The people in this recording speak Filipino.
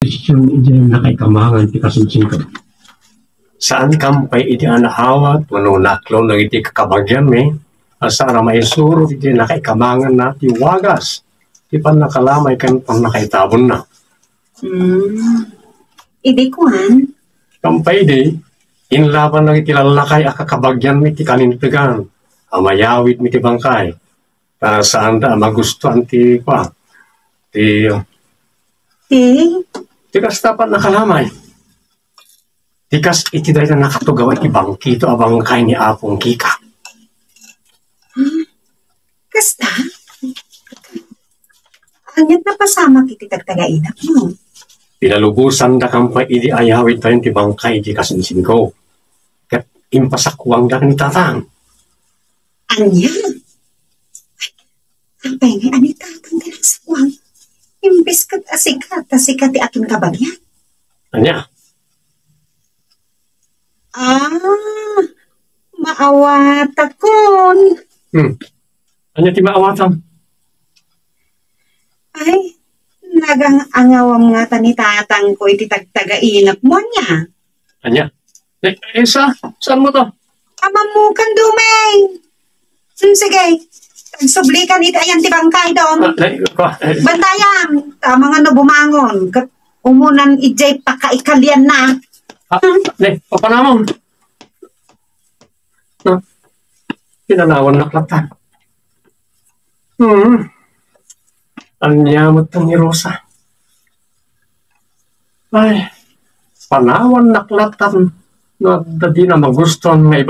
desisyon iti nakaikamangan ti kasunsin ko. Saan kampay iti anahawat, wano naklo na iti kakabagyan asa na maisuro iti nakaikamangan na ti wagas. Ti pan nakalamay kan pan nakaitabon na. Idi kuhan? Kampay di, inlaban na iti lalakay akakabagyan iti kanintigan. Amayawit mi ti bangkay. Para saan da magustuhan ti pa. Ti kastapan nakalamay. Tikas iti dahi na nakatugaw iti bangkito abang kay ni Apong Kika. Kasta? Anyat na pasama kiti tagtagainap mo. Pinalubusan da kampay iti ayawit tayo ti bangkay iti kasinsin ko. Kat impasakwang da ni tatang. Anya? Ang pengi anitatang ka ng sakwang. Imbis kat asikat ti akin kabagyan. Anya? Maawat akon. Anya ti maawatan? Ay, nagang angawam nga tanitatang ko iti tagtagainap mo niya. Anya? Saan mo to? Amamukan dumeng. Sige, tagsublikan iti ayan ti bangkay dom. Bantayan, tama nga no bumangon. Kat umunan ijay pakaikalian na. Papanamon. Pinanawan na klatan. Anyamot ni Rosa. Ay, panawan na klatan. Na di na magustuhan may iba.